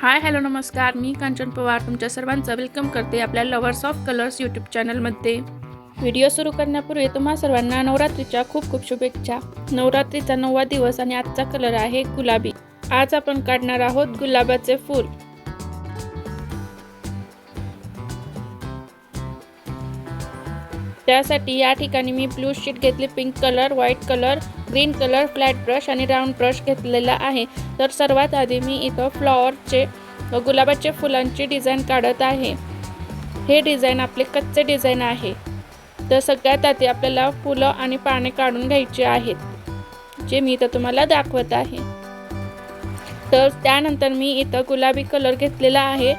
Hi hello नमस्कार, मी कांचन पवार तुमच्या सर्वांचं वेलकम करते आपल्या लवर्स ऑफ कलर्स यूट्यूब चॅनलमध्ये। व्हिडिओ सुरू करण्यापूर्वी तुम्हा सर्वांना नवरात्रीच्या खूप खूप शुभेच्छा। नवरात्रीचा 9वा दिवस आणि आजचा कलर आहे गुलाबी। आज आपण काढणार आहोत गुलाबाचे फूल। त्यासाठी या ठिकाणी मी ब्लू शीट घेतली, pink colour, white colour, green colour, flat brush आणि राऊंड ब्रश घेतलेला आहे। तर सर्वात आधी मी इथं फ्लॉवरचे गुलाबाच्या फुलांची डिझाइन काढत आहे। हे डिझाइन आपले कच्चे डिझाइन आहे। तर सगळ्यात आधी आपल्याला फुलं आणि पाने काढून घ्यायची आहेत, जे मी इथं तुम्हाला दाखवत आहे। तर त्यानंतर मी इथं गुलाबी कलर घेतलेला आहे,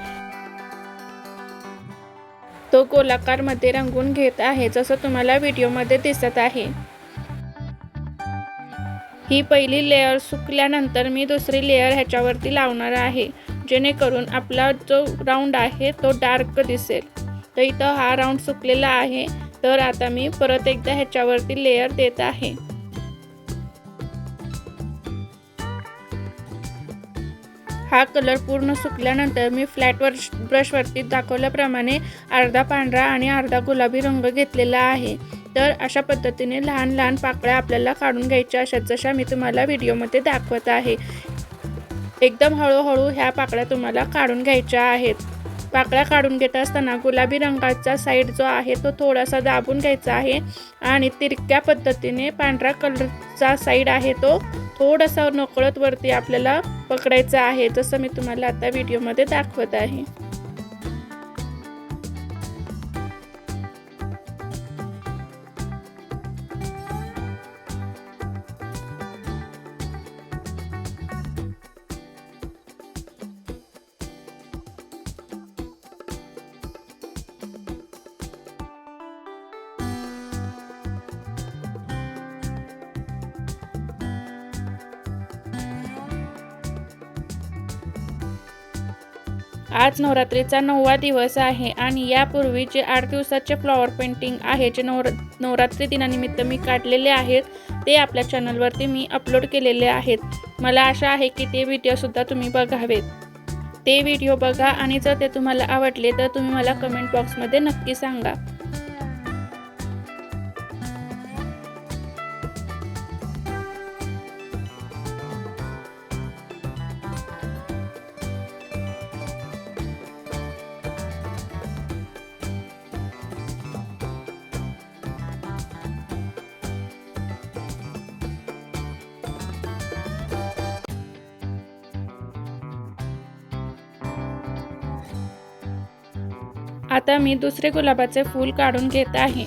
तो गोलाकार मध्ये रंगवून घेत आहे, जसं तुम्हाला व्हिडिओमध्ये दिसत आहे। ही पहिली लेयर सुकल्यानंतर मी दुसरी लेयर ह्याच्यावरती लावणार आहे, जेणेकरून आपला जो राऊंड आहे तो डार्क दिसेल। तर इथं हा राऊंड सुकलेला आहे, तर आता मी परत एकदा ह्याच्यावरती लेयर देत आहे। हा कलर पूर्ण सुकल्यानंतर मी फ्लॅट ब्रश वरती दाखवल्याप्रमाणे अर्धा पांढरा आणि अर्धा गुलाबी रंग घेतलेला आहे। तर अशा पद्धतीने लहान लहान पाकळ्या आपल्याला काढून घ्यायच्या, जशा मी तुम्हाला व्हिडिओमध्ये दाखवत आहे। एकदम हळूहळू ह्या पाकळ्या तुम्हाला काढून घ्यायच्या आहेत। पाकळ्या काढून घेत असताना गुलाबी रंगाचा साईड जो आहे तो थोडासा दाबून घ्यायचा आहे आणि तिरक्या पद्धतीने पांढरा कलरचा साईड आहे तो थोडासा नकळत वरती आपल्याला पकडायचा आहे, जसं मी तुम्हाला आता व्हिडिओमध्ये दाखवत आहे। आज नवरात्रीचा 9वा दिवस आहे आणि यापूर्वी जे 8 दिवसाचे फ्लॉवर पेंटिंग आहे, जे नवरात्री दिनानिमित्त मी काढलेले आहेत, ते आपल्या चॅनलवरती मी अपलोड केलेले आहेत। मला आशा आहे की ते व्हिडिओसुद्धा तुम्ही बघावेत। ते व्हिडिओ बघा आणि जर ते तुम्हाला आवडले तर तुम्ही मला कमेंट बॉक्समध्ये नक्की सांगा। आता मी दुसरे गुलाबाचे फूल काढून घेत आहे।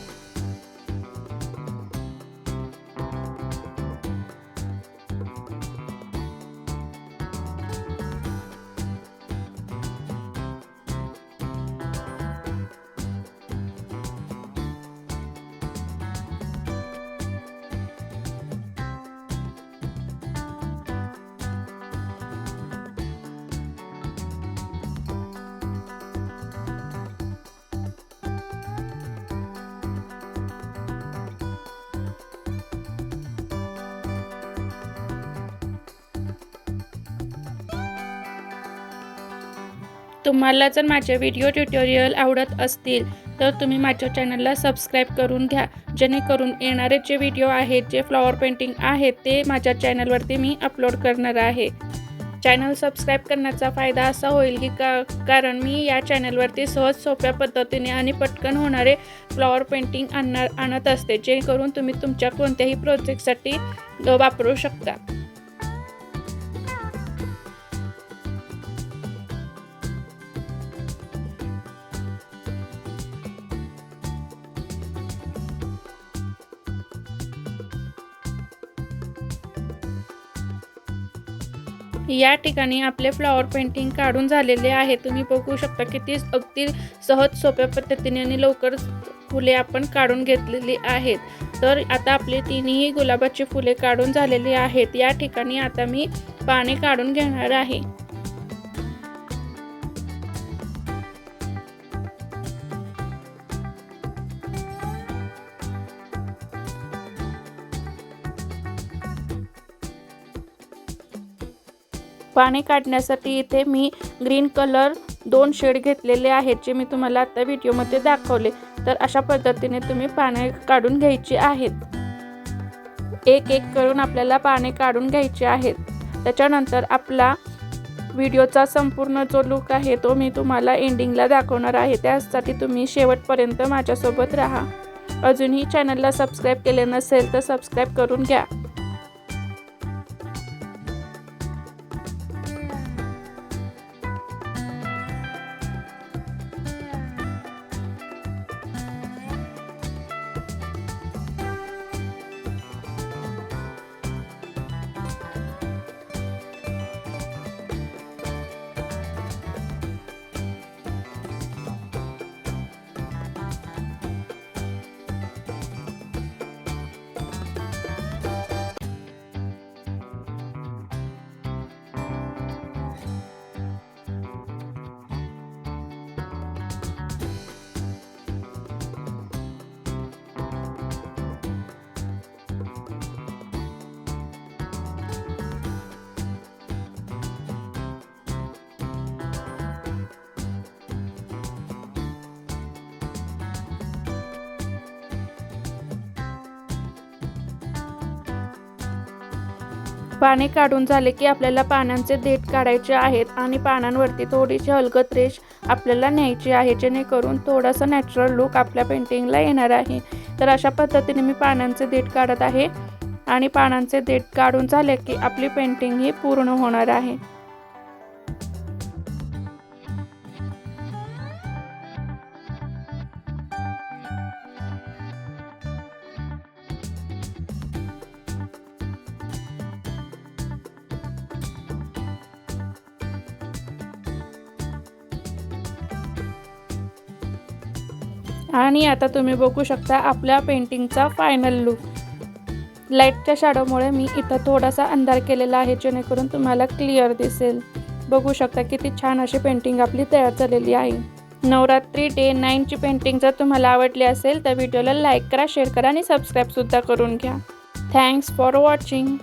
तुम्हाला जर माझे व्हिडिओ ट्युटोरियल आवडत असतील तर तुम्ही माझ्या चॅनलला सबस्क्राईब करून घ्या, जेणेकरून येणारे जे व्हिडिओ आहेत, जे फ्लॉवर पेंटिंग आहेत, ते माझ्या चॅनलवरती मी अपलोड करणार आहे। चॅनल सबस्क्राईब करण्याचा फायदा असा होईल की कारण मी या चॅनलवरती सहज सोप्या पद्धतीने आणि पटकन होणारे फ्लॉवर पेंटिंग आणत असते, जेणेकरून तुम्ही तुमच्या कोणत्याही प्रोजेक्टसाठी वापरू शकता। या ठिकाणी आपले फ्लॉवर पेंटिंग काढून झालेले आहे। तुम्ही बघू शकता किती अगदी सहज सोप्या पद्धतीने आणि लवकर फुले आपण काढून घेतलेली आहेत। तर आता आपले तिन्ही गुलाबाची फुले काढून झालेली आहेत। या ठिकाणी आता मी पाने काढून घेणार आहे। पाने काढण्यासाठी इथे मी ग्रीन कलर 2 शेड घेतलेले आहेत, जे मी तुम्हाला आता व्हिडिओमध्ये दाखवले. तर अशा पद्धतीने तुम्ही पाने काढून घ्यायची आहेत. एक एक करून आपल्याला पाने काढून घ्यायचे आहेत. त्याच्यानंतर आपला व्हिडिओचा संपूर्ण जो लुक आहे तो मी तुम्हाला एंडिंगला दाखवणार आहे. त्यासाठी तुम्ही शेवटपर्यंत माझ्यासोबत राहा. अजूनही चॅनलला सबस्क्राईब केले नसेल तर सबस्क्राईब करून घ्या. पाने काढून झाले की आपल्याला पानांचे देठ काढायचे आहेत आणि पानांवरती थोडीशी हलगत रेष आपल्याला न्यायची आहे, जेणेकरून थोडासा नॅचरल लुक आपल्या पेंटिंगला येणार आहे. तर अशा पद्धतीने मी पानांचे देठ काढत आहे आणि पानांचे देठ काढून झाले की आपली पेंटिंग ही पूर्ण होणार आहे. आणि आता तुम्ही बघू शकता आपल्या पेंटिंगचा फायनल लुक. लाईटच्या शॅडोमुळे मी इथं थोडासा अंधार केलेला आहे, जेणेकरून तुम्हाला क्लिअर दिसेल. बघू शकता किती छान अशी पेंटिंग आपली तयार झालेली आहे. नवरात्री डे 9 ची पेंटिंग जर तुम्हाला आवडली असेल तर व्हिडिओला लाईक करा, शेअर करा आणि सबस्क्राईबसुद्धा करून घ्या. Thanks for watching.